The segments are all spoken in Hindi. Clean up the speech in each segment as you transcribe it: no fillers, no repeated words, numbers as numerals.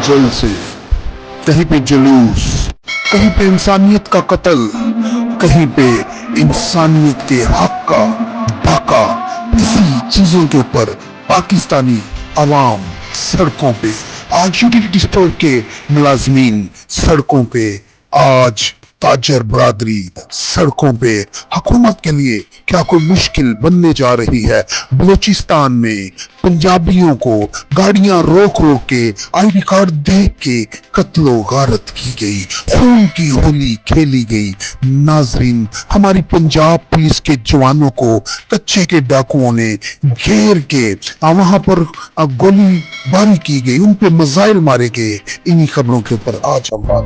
जल से, कहीं पे जुलूस, कहीं पे इंसानियत का कत्ल, कहीं पे इंसानियत के हक का डाका। इसी चीजों के ऊपर पाकिस्तानी अवाम सड़कों पे, आज यूटिलिटी स्टोर के मुलाजमीन सड़कों पे, आज ताजर बरादरी सड़कों पे। हुकूमत के लिए क्या कोई मुश्किल बनने जा रही है? बलूचिस्तान में पंजाबियों को गाड़ियां रोक रोक के, आईडी कार्ड देख के कत्लो गारत की गई, खून की होली खेली गई। नाजरीन, हमारी पंजाब पुलिस के जवानों को कच्चे के डाकुओं ने घेर के वहां पर गोलीबारी की गई, उन पे मिसाइल मारे गए। इन्हीं खबरों के ऊपर आज हम बात।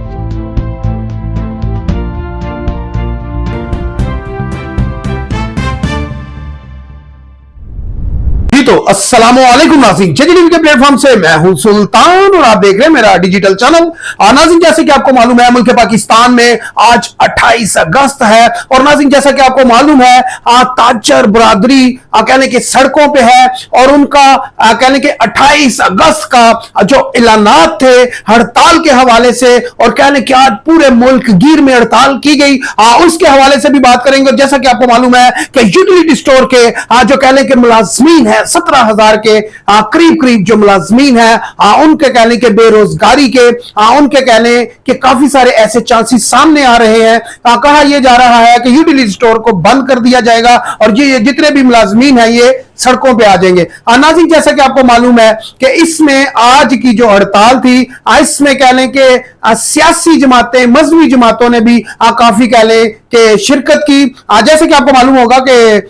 तो अस्सलामुअलैकुम नाज़रीन, जे टीवी के प्लेटफॉर्म से मैं हूं सुल्तान और आप देख रहे हैं मेरा डिजिटल चैनल। नाज़रीन, जैसे कि आपको मालूम है, मुल्क पाकिस्तान में आज 28 अगस्त है और नाज़रीन जैसा कि आपको मालूम है, ताजर बरादरी कहने के सड़कों पे है और उनका कहने के 28 अगस्त का जो ऐलानात थे हड़ताल के हवाले से, और कहने के आज पूरे मुल्क गिर में हड़ताल की गई, उसके हवाले से भी बात करेंगे। जैसा कि आपको मालूम है कि यूटिलिटी स्टोर के जो कहने के मुलाजमीन है 17,000 के करीब करीब जो मुलाजमीन है, उनके कहने के बेरोजगारी के, उनके कहने के काफी सारे ऐसे चांसेस सामने आ रहे हैं। कहा यह जा रहा है कि यूटिलिटी स्टोर को बंद कर दिया जाएगा और ये जितने भी मुलाजमीन हैं ये सड़कों पे आ जाएंगे। नाज़रीन, जैसा कि आपको मालूम है कि इसमें आज की जो हड़ताल थी, इसमें कहने के सियासी जमातें, मजहबी जमातों ने भी काफी कहने के शिरकत की। जैसे कि आपको मालूम होगा कि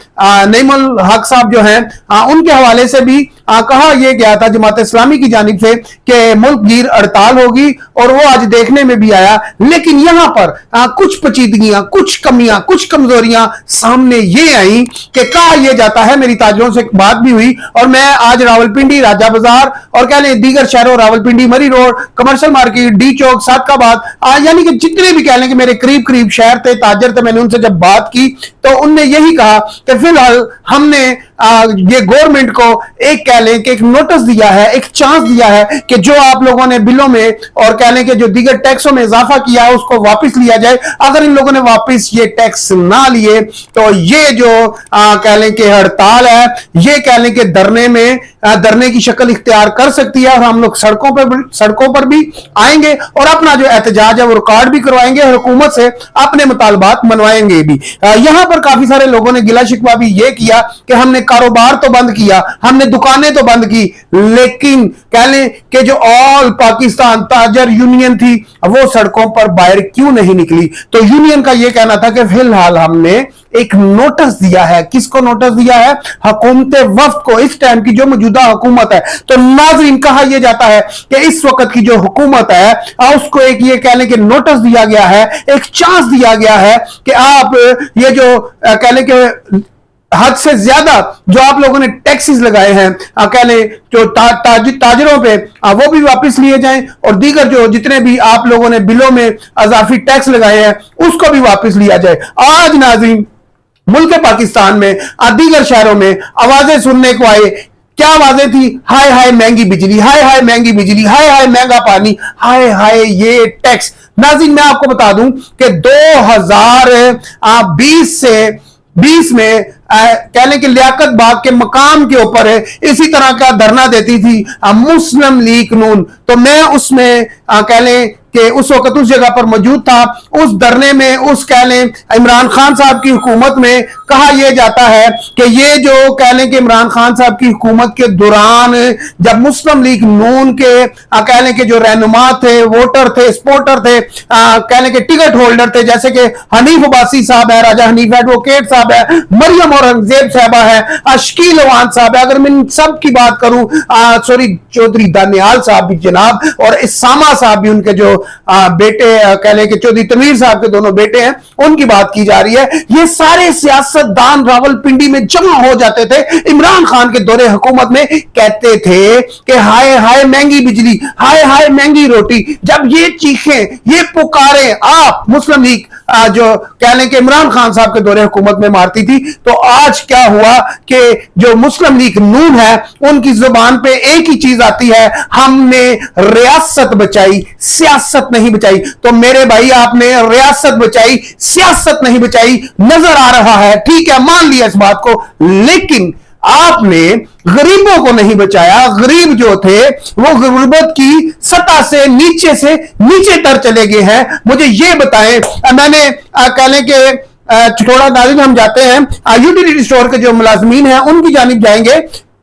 नईमुल हक साहब जो हैं, उनके हवाले से भी कहा यह गया था जमात इस्लामी की जानिब से कि मुल्क गिर हड़ताल होगी, और वो आज देखने में भी आया। लेकिन यहां पर कुछ पेचीदगियां, कुछ कमियां, कुछ कमजोरियां सामने ये आई कि कहा यह जाता है, मेरी ताजरों से बात भी हुई, और मैं आज रावलपिंडी, राजा बाजार और कह लें दीगर शहरों, रावलपिंडी, मरी रोड, कमर्शियल मार्केट, डी चौक, सादकाबाद, यानी कि जितने भी कह लें कि मेरे करीब करीब शहर थे, ताजर थे, मैंने उनसे जब बात की तो उनने यही कहा कि फिलहाल हमने ये गवर्नमेंट को एक कह लें कि एक नोटिस दिया है, एक चांस दिया है कि जो आप लोगों ने बिलों में और कह लें कि जो दीगर टैक्सों में इजाफा किया है उसको वापस लिया जाए। अगर इन लोगों ने वापस ये टैक्स ना लिए तो ये जो कह लें कि हड़ताल है, ये कह लें कि धरने की शक्ल इख्तियार कर सकती है, और हम लोग सड़कों पर भी आएंगे और अपना जो एहतजाज है वो रिकॉर्ड भी करवाएंगे और हुकूमत से अपने मुतालबात मनवाएंगे भी। यहां पर काफी सारे लोगों ने गिला शिकवा भी ये किया कि हमने कारोबार तो बंद किया, हमने दुकानें तो बंद की, लेकिन कह लें कि जो ऑल पाकिस्तान ताजर यूनियन थी वो सड़कों पर बाहर क्यों नहीं निकली? तो यूनियन का यह कहना था कि फिलहाल हमने एक नोटिस दिया है। किसको नोटिस दिया है? हुकूमत वफ्द को, इस टाइम की जो मौजूदा हुकूमत है। तो नाज़रीन, कहा यह जाता है कि इस वक्त की जो हुकूमत है उसको एक ये कह लें कि नोटिस दिया गया है, एक चांस दिया गया है कि आप ये जो कह लें कि हद से ज्यादा जो आप लोगों ने टैक्सेस लगाए हैं कह लें जो ताजरों पे, वो भी वापस लिए जाएं, और दीगर जो जितने भी आप लोगों ने बिलों में अजाफी टैक्स लगाए हैं उसको भी वापस लिया जाए। आज नाज़रीन मुल्क पाकिस्तान में दीगर शहरों में आवाजें सुनने को आए। क्या आवाजें थी? हाय हाय महंगी बिजली, हाय हाय महंगी बिजली, हाय हाय महंगा पानी, हाय हाय ये टैक्स। नाज़रीन, मैं आपको बता दूं कि 2020 से 20 में कह लें कि लियाकत बाग के मकाम के ऊपर है इसी तरह का धरना देती थी मुस्लिम लीग नून। तो मैं उसमें कह लें कि उस वक्त उस जगह पर मौजूद था। उस धरने में उस कह लें इमरान खान साहब की हुकूमत में कहा यह जाता है कि ये जो कह लें कि इमरान खान साहब की हुकूमत के दौरान जब मुस्लिम लीग नून के कह लें कि जो रहनुमा थे, वोटर थे, सपोर्टर थे, कह लें कि टिकट होल्डर थे, जैसे कि हनीफ अब्बासी साहब है, राजा हनीफ एडवोकेट साहब है, मरियम औरंगजेब साहबा है, शकील अवान साहब है, अगर मैं इन सब की बात करूं, सॉरी चौधरी दानियाल साहब भी जनाब, और इसामा साहब भी, उनके जो बेटे कह लें कि चौधरी तनवीर साहब के दोनों बेटे हैं, उनकी बात की जा रही है। ये सारे सियासतदान रावलपिंडी में जमा हो जाते थे इमरान खान के दौरे हुकूमत में, कहते थे कि हाय हाय महंगी बिजली, हाय हाय महंगी रोटी। जब ये चीखें, ये पुकारें आप मुस्लिम लीग जो कह लें कि इमरान खान साहब के दौरे हुकूमत में मारती थी, तो आज क्या हुआ कि जो मुस्लिम लीग नून है उनकी जुबान पे एक ही चीज आती है, हमने रियासत बचाई, सियासत नहीं बचाई। तो मेरे भाई आपने रियासत बचाई, सियासत नहीं बचाई, नजर आ रहा है, ठीक है, मान लिया इस बात को, लेकिन आपने गरीबों को नहीं बचाया। गरीब जो थे वो गुर्बत की सतह से नीचे तर चले गए हैं। मुझे ये बताएं, मैंने कहने के थोड़ा नाज़रीन हम जाते हैं यूटिलिटी स्टोर के जो मुलाजमीन हैं उनकी जानिब जाएंगे।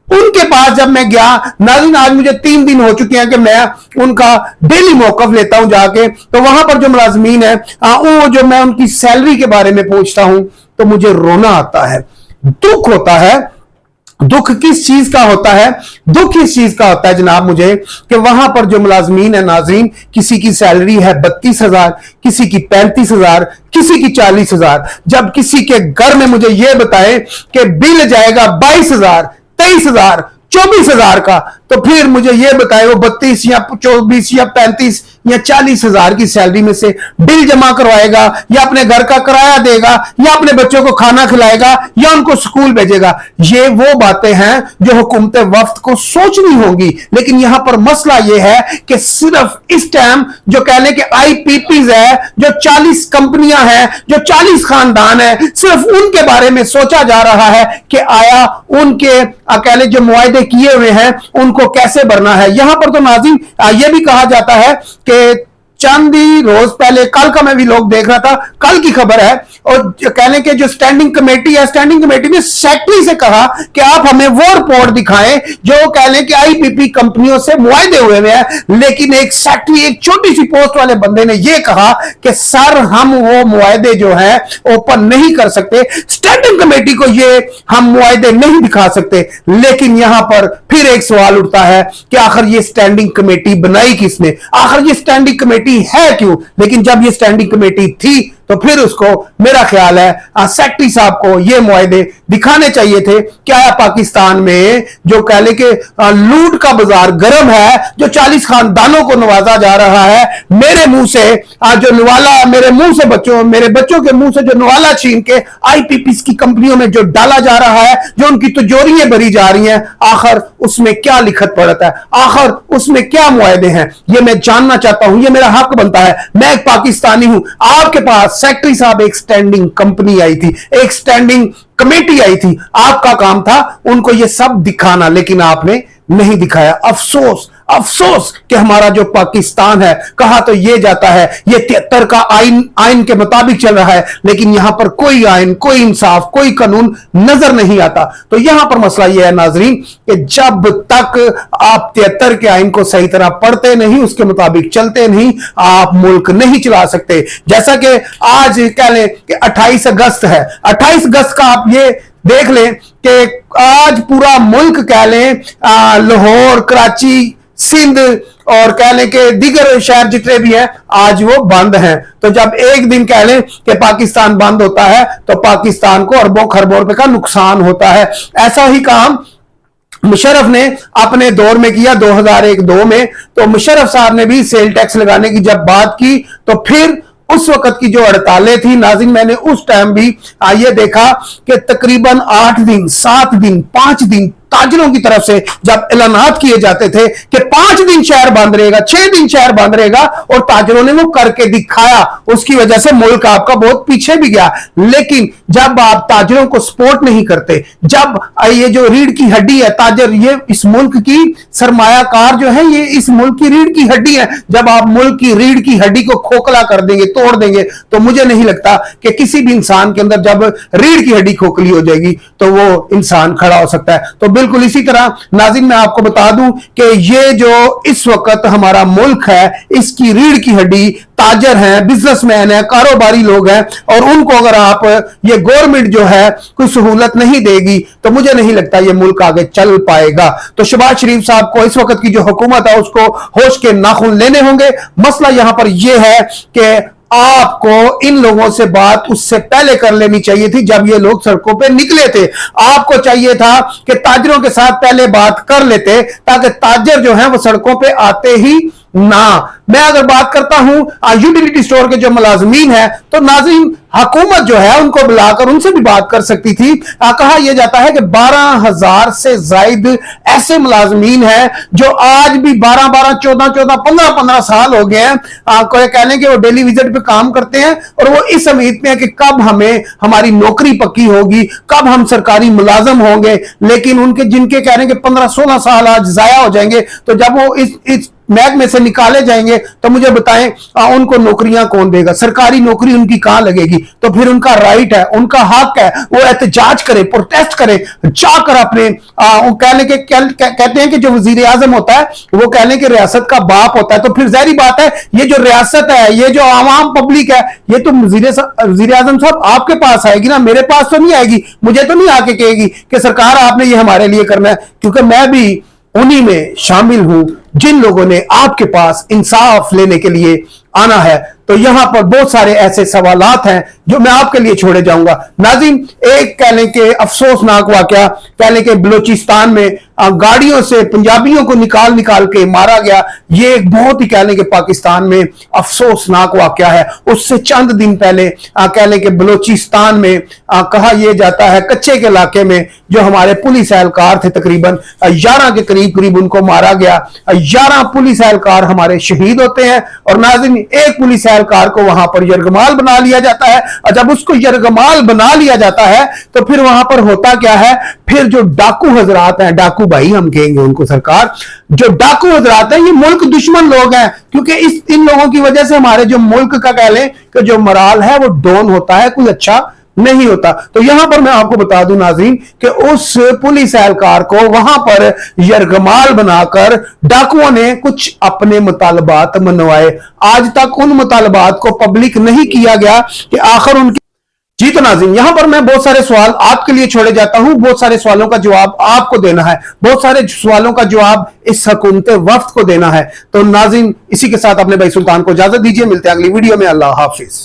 उनके पास जब मैं गया नाज़रीन, आज मुझे 3 दिन हो चुके हैं कि मैं उनका डेली मौकफ लेता हूं जाके, तो वहां पर जो मुलाजमीन है वो जो मैं उनकी सैलरी के बारे में पूछता हूं तो मुझे रोना आता है, दुख होता है। दुख किस चीज का होता है? दुख इस चीज का होता है जनाब मुझे कि वहां पर जो मुलाजमीन है नाज़रीन, किसी की सैलरी है 32,000, किसी की 35,000, किसी की 40,000। जब किसी के घर में मुझे यह बताए कि बिल जाएगा 22,000, 23,000, 24,000 का, तो फिर मुझे यह बताए वो 32 या 24 या 35 या 40,000 की सैलरी में से बिल जमा करवाएगा या अपने घर का किराया देगा या अपने बच्चों को खाना खिलाएगा या उनको स्कूल भेजेगा। ये वो बातें हैं जो हुकूमत वफ्त को सोचनी होंगी। लेकिन यहां पर मसला यह है कि सिर्फ इस टाइम जो कहने के IPPs है, जो 40 कंपनियां हैं, जो 40 खानदान है, सिर्फ उनके बारे में सोचा जा रहा है कि आया उनके कहने जो मुआहदे किए हुए हैं उनको कैसे भरना है। यहां पर तो नाज़रीन यह भी कहा जाता है कि चंद ही रोज पहले, कल का मैं भी लोग देख रहा था, कल की खबर है, और कहने के जो स्टैंडिंग कमेटी है, स्टैंडिंग कमेटी ने सेक्रेटरी से कहा कि आप हमें वो रिपोर्ट दिखाएं जो कहने के IPP कंपनियों से मुआहदे हुए हैं। लेकिन एक सेक्रेटरी, एक छोटी सी पोस्ट वाले बंदे ने यह कहा कि सर हम वो मुआहदे जो है ओपन नहीं कर सकते, स्टैंडिंग कमेटी को ये हम मुआहदे नहीं दिखा सकते। लेकिन यहां पर फिर एक सवाल उठता है कि आखिर ये स्टैंडिंग कमेटी बनाई किसने, आखिर ये स्टैंडिंग कमेटी है क्यों? लेकिन जब ये स्टैंडिंग कमेटी थी तो फिर उसको मेरा ख्याल है सेक्रेटरी साहब को ये मुआहदे दिखाने चाहिए थे। क्या पाकिस्तान में जो कह ले कि लूट का बाजार गर्म है, जो 40 खानदानों को नवाजा जा रहा है, मेरे मुंह से जो नवाला, मेरे मुंह से बच्चों, मेरे बच्चों के मुंह से जो नवाला छीन के IPPs की कंपनियों में जो डाला जा रहा है, जो उनकी तिजोरियां भरी जा रही हैं, आखिर उसमें क्या लिखत पड़ता है, आखिर उसमें क्या मुआहदे हैं, ये मैं जानना चाहता हूं, ये मेरा हक बनता है। मैं एक पाकिस्तानी हूं, आपके पास सेक्रेटरी साहब एक स्टैंडिंग कंपनी आई थी, एक स्टैंडिंग कमेटी आई थी, आपका काम था उनको ये सब दिखाना, लेकिन आपने नहीं दिखाया। अफसोस, अफसोस कि हमारा जो पाकिस्तान है, कहा तो ये जाता है ये 73 का आइन के मुताबिक चल रहा है, लेकिन यहां पर कोई आइन, कोई इंसाफ, कोई कानून नजर नहीं आता। तो यहां पर मसला यह है नाजरीन कि जब तक आप 73 के आइन को सही तरह पढ़ते नहीं, उसके मुताबिक चलते नहीं, आप मुल्क नहीं चला सकते। जैसा कि आज कह लें कि 28 अगस्त है, 28 अगस्त का आप ये देख लें कि आज पूरा मुल्क कह लें लाहौर, कराची, सिंध और कह लें कि दीगर शहर जितने भी हैं आज वो बंद हैं। तो जब एक दिन कह लें कि पाकिस्तान बंद होता है तो पाकिस्तान को अरबों खरबों रुपए का नुकसान होता है। ऐसा ही काम मुशर्रफ ने अपने दौर में किया 2001-2 में। तो मुशर्रफ साहब ने भी सेल टैक्स लगाने की जब बात की तो फिर उस वक्त की जो हड़तालें थी नाज़रीन, मैंने उस टाइम भी ये देखा कि तकरीबन 8 दिन, 7 दिन, 5 दिन ताजिरों की तरफ से जब ऐलानात किए जाते थे कि 5 दिन शहर बंद रहेगा, 6 दिन शहर बंद रहेगा, और ताजिरों ने वो करके दिखाया। उसकी वजह से मुल्क आपका बहुत पीछे भी गया। लेकिन जब आप ताजिरों को सपोर्ट नहीं करते, जब ये जो रीढ़ की हड्डी है ताजिर, ये इस मुल्क की सरमायाकार जो है, ये इस मुल्क की रीढ़ की हड्डी है, जब आप मुल्क की रीढ़ की हड्डी को खोखला कर देंगे, तोड़ देंगे, तो मुझे नहीं लगता कि किसी भी इंसान के अंदर जब रीढ़ की हड्डी खोखली हो जाएगी तो वो इंसान खड़ा हो सकता है। तो बिल्कुल इसी तरह नाज़रीन मैं आपको बता दूं कि ये जो इस वक्त हमारा मुल्क है, इसकी रीढ़ की हड्डी ताजर हैं, बिजनेसमैन हैं, कारोबारी लोग हैं, और उनको अगर आप ये गवर्नमेंट जो है कोई सहूलत नहीं देगी तो मुझे नहीं लगता ये मुल्क आगे चल पाएगा। तो शहबाज शरीफ साहब को, इस वक्त की जो हुकूमत है, उसको होश के नाखून लेने होंगे। मसला यहां पर यह है कि आपको इन लोगों से बात उससे पहले कर लेनी चाहिए थी जब ये लोग सड़कों पे निकले थे। आपको चाहिए था कि ताजिरों के साथ पहले बात कर लेते ताकि ताजिर जो है वो सड़कों पे आते ही ना। मैं अगर बात करता हूं यूटिलिटी स्टोर के जो मुलाजमीन है, तो नाज़रीन हुकूमत जो है उनको बुलाकर उनसे भी बात कर सकती थी। कहा यह जाता है कि 12,000 से जायद ऐसे मुलाजमीन हैं जो आज भी 12-12, 14-14, 15-15 साल हो गए हैं, कहने के वो डेली विजिट पे काम करते हैं और वो इस उम्मीद में है कि कब हमें हमारी नौकरी पक्की होगी, कब हम सरकारी मुलाजम होंगे। लेकिन उनके जिनके कहने के 15-16 साल आज जाया हो जाएंगे, तो जब वो इस महकमे से निकाले जाएंगे तो मुझे बताएं उनको नौकरियां कौन देगा, सरकारी नौकरी उनकी कहां लगेगी। तो फिर उनका राइट है, उनका हक है, वो एहतजाज करे, प्रोटेस्ट करे, जाकर अपने कहते हैं कि जो वजीर आजम होता है वो कहने के रियासत का बाप होता है। तो फिर जाहिर बात है ये जो रियासत है, ये जो आवाम पब्लिक है, ये तो वजीर आजम साहब आपके पास आएगी ना, मेरे पास तो नहीं आएगी। मुझे तो नहीं आके कहेगी कि सरकार आपने ये हमारे लिए करना है, क्योंकि मैं भी उन्हीं में शामिल हूं जिन लोगों ने आपके पास इंसाफ लेने के लिए आना है। तो यहां पर बहुत सारे ऐसे सवालात हैं जो मैं आपके लिए छोड़े जाऊंगा। नाज़रीन, एक कहने के अफसोसनाक वाकया, कहने के बलूचिस्तान में गाड़ियों से पंजाबियों को निकाल निकाल के मारा गया, ये एक बहुत ही कहने के पाकिस्तान में अफसोसनाक वाकया है। उससे चंद दिन पहले कहने के बलूचिस्तान में कहा यह जाता है कच्चे के इलाके में जो हमारे पुलिस एहलकार थे, तकरीबन 11 के करीब उनको मारा गया। 11 पुलिस एहलकार हमारे शहीद होते हैं और नाज़रीन एक पुलिस एहलकार को वहां पर यरगमाल बना लिया जाता है। और जब उसको यरगमाल बना लिया जाता है तो फिर वहां पर होता क्या है, फिर जो डाकू हजरात हैं, डाकू भाई हम कहेंगे उनको सरकार, जो डाकू हजरात हैं ये मुल्क दुश्मन लोग हैं, क्योंकि इन लोगों की वजह से हमारे जो मुल्क का कह लें कि जो मोराल है वो डाउन होता है, कोई अच्छा नहीं होता। तो यहां पर मैं आपको बता दूं नाज़रीन कि उस पुलिस एहलकार को वहां पर यरगमाल बनाकर डाकुओं ने कुछ अपने मुतालबात मनवाए। आज तक उन मुतालबात को पब्लिक नहीं किया गया कि आखिर उनके जी। तो नाज़रीन यहां पर मैं बहुत सारे सवाल आपके लिए छोड़े जाता हूं, बहुत सारे सवालों का जवाब आपको देना है, बहुत सारे सवालों का जवाब इस हुकूमत वक्त को देना है। तो नाज़रीन इसी के साथ अपने भाई सुल्तान को इजाजत दीजिए, मिलते हैं अगली वीडियो में। अल्लाह हाफिज।